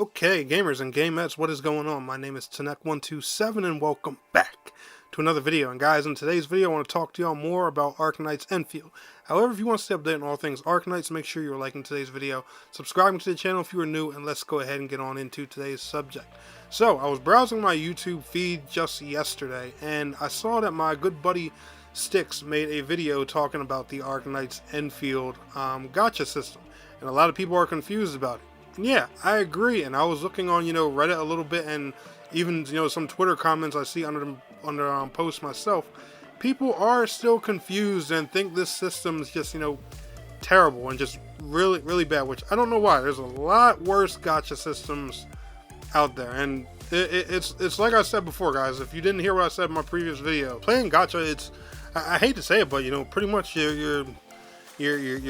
Okay, gamers and gamettes, what is going on? My name is Tanek127 and welcome back to another video. And guys, in today's video, I want to talk to y'all more about Arknights Endfield. However, if you want to stay updated on all things Arknights, make sure you're liking today's video, subscribing to the channel if you are new, and let's go ahead and get on into today's subject. So, I was browsing my YouTube feed just yesterday, and I saw that my good buddy Stix made a video talking about the Arknights Endfield gacha system, and a lot of people are confused about it. Yeah, I agree, and I was looking on, Reddit a little bit, and even, some Twitter comments I see under posts myself. People are still confused and think this system is just, terrible and just really, really bad, which I don't know why. There's a lot worse gacha systems out there, and it's like I said before, guys. If you didn't hear what I said in my previous video, playing gacha, I hate to say it, but, pretty much you're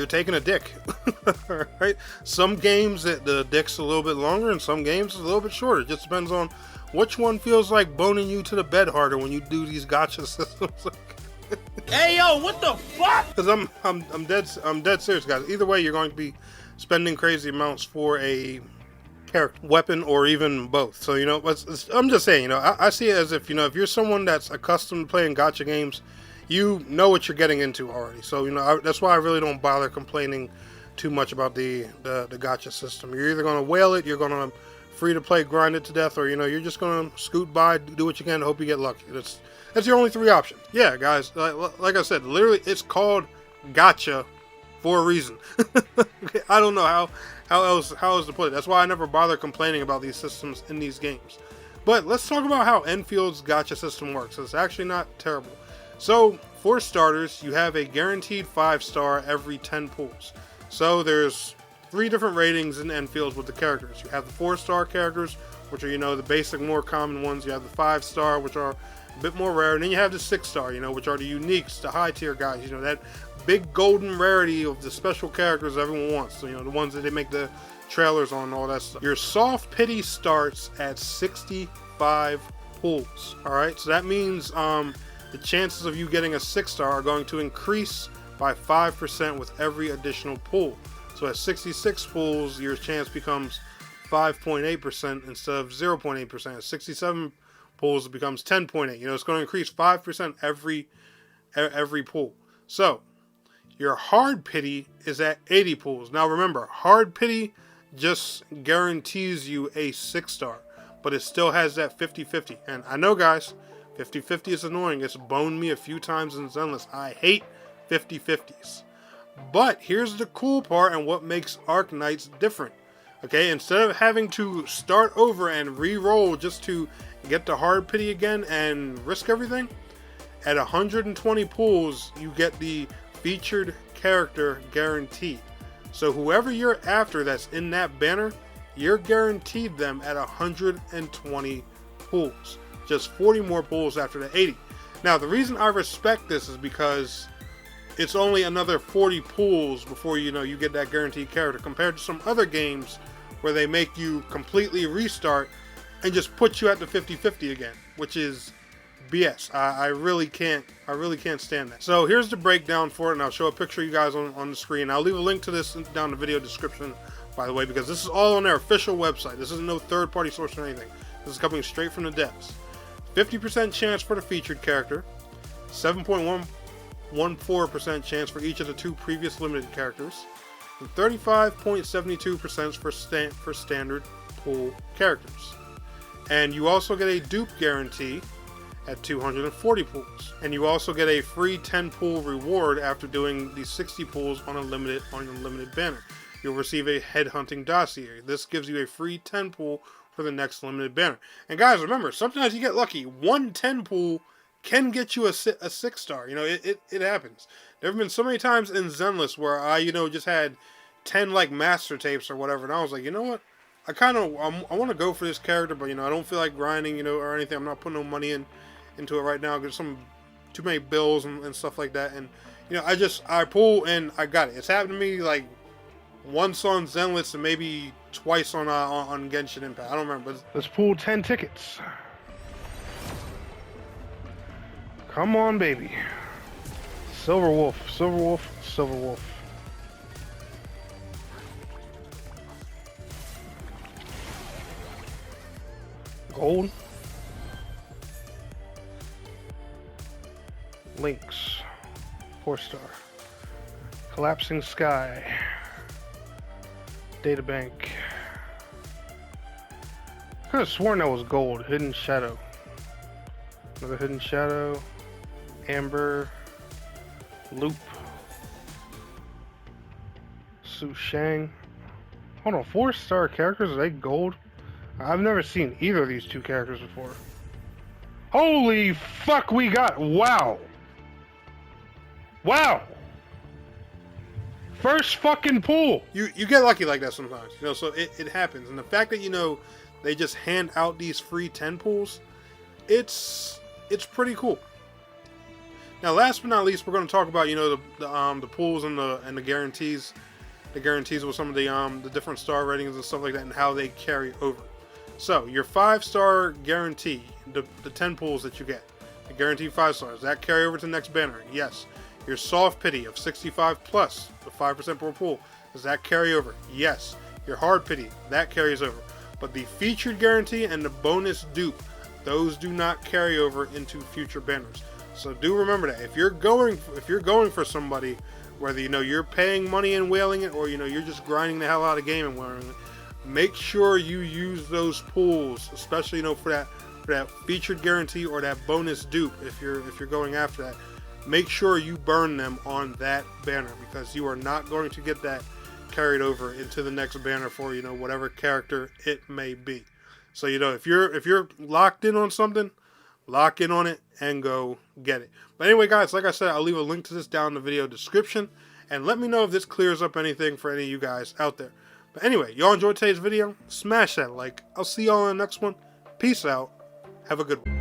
taking a dick. Right? Some games the dick's a little bit longer, and some games it's a little bit shorter. It just depends on which one feels like boning you to the bed harder when you do these gacha systems. Hey yo, what the fuck? Because I'm dead serious, guys. Either way, you're going to be spending crazy amounts for a character, weapon, or even both. So I'm just saying, I see it as if if you're someone that's accustomed to playing gacha games, you know what you're getting into already. So that's why I really don't bother complaining too much about the gacha system. You're either going to whale it, you're going to free to play grind it to death, or you're just going to scoot by, do what you can, hope you get lucky. That's your only three options. Yeah, guys, like I said, literally it's called gacha for a reason. Okay, I don't know how else to put it. That's why I never bother complaining about these systems in these games. But let's talk about how Enfield's gacha system works. It's actually not terrible. So, for starters, you have a guaranteed 5-star every 10 pulls. So, there's 3 different ratings in Endfield with the characters. You have the 4-star characters, which are, the basic, more common ones. You have the 5-star, which are a bit more rare. And then you have the 6-star, which are the uniques, the high-tier guys. that big golden rarity of the special characters everyone wants. So, the ones that they make the trailers on and all that stuff. Your soft pity starts at 65 pulls. Alright, so that means, the chances of you getting a 6-star are going to increase by 5% with every additional pull. So at 66 pulls, your chance becomes 5.8% instead of 0.8%. At 67 pulls, it becomes 10.8. It's going to increase 5% every pull. So your hard pity is at 80 pulls. Now remember, hard pity just guarantees you a 6-star, but it still has that 50-50. And I know, guys, 50-50 is annoying. It's boned me a few times in Zenless. I hate 50-50s. But here's the cool part and what makes Arknights different. Okay, instead of having to start over and re-roll just to get the hard pity again and risk everything, at 120 pulls, you get the featured character guaranteed. So whoever you're after that's in that banner, you're guaranteed them at 120 pulls. Just 40 more pulls after the 80. Now, the reason I respect this is because it's only another 40 pulls before you get that guaranteed character, compared to some other games where they make you completely restart and just put you at the 50-50 again, which is BS. I really can't stand that. So here's the breakdown for it, and I'll show a picture of you guys on the screen. I'll leave a link to this down in the video description, by the way, because this is all on their official website. This isn't no third-party source or anything. This is coming straight from the devs. 50% chance for the featured character, 7.14% chance for each of the 2 previous limited characters, and 35.72% for standard pool characters. And you also get a dupe guarantee at 240 pulls. And you also get a free 10 pull reward after doing the 60 pulls on a limited banner. You'll receive a headhunting dossier. This gives you a free 10 pull for the next limited banner. And guys, remember, sometimes you get lucky. 1 10 pull can get you a 6-star. It happens. There have been so many times in Zenless where I, just had 10 like master tapes or whatever, and I was like, you know what? I want to go for this character, but I don't feel like grinding, or anything. I'm not putting no money into it right now because too many bills and stuff like that. And I pull and I got it. It's happened to me like once on Zenless and maybe twice on Genshin Impact. I don't remember. Let's pull 10 tickets. Come on, baby. Silver Wolf, Silver Wolf, Silver Wolf. Gold. Lynx. 4-star. Collapsing Sky. Databank. I could have sworn that was gold. Hidden Shadow. Another Hidden Shadow. Amber. Loop. Su Shang. Hold on, 4-star characters, are they gold? I've never seen either of these two characters before. Holy fuck, we got, wow! Wow! First fucking pull! You get lucky like that sometimes, you know, so it happens. And the fact that, you know, they just hand out these free 10 pulls, it's pretty cool. Now, last but not least, we're going to talk about, you know, the pulls and the guarantees. The guarantees with some of the different star ratings and stuff like that, and how they carry over. So your 5-star guarantee, the 10 pulls that you get, the guaranteed 5 stars, that carry over to the next banner. Yes. Your soft pity of 65 plus, the 5% per pull, does that carry over? Yes. Your hard pity, that carries over. But the featured guarantee and the bonus dupe, those do not carry over into future banners. So do remember that if you're going for somebody, whether you know you're paying money and whaling it, or you know you're just grinding the hell out of the game and whaling it, make sure you use those pools, especially, you know, for that featured guarantee or that bonus dupe. If you're going after that, make sure you burn them on that banner, because you are not going to get that carried over into the next banner for, you know, whatever character it may be. So, you know, if you're locked in on something, lock in on it and go get it. But anyway, guys, like I said, I'll leave a link to this down in the video description, and let me know if this clears up anything for any of you guys out there. But anyway, y'all enjoyed today's video? Smash that like. I'll see y'all in the next one. Peace out. Have a good one.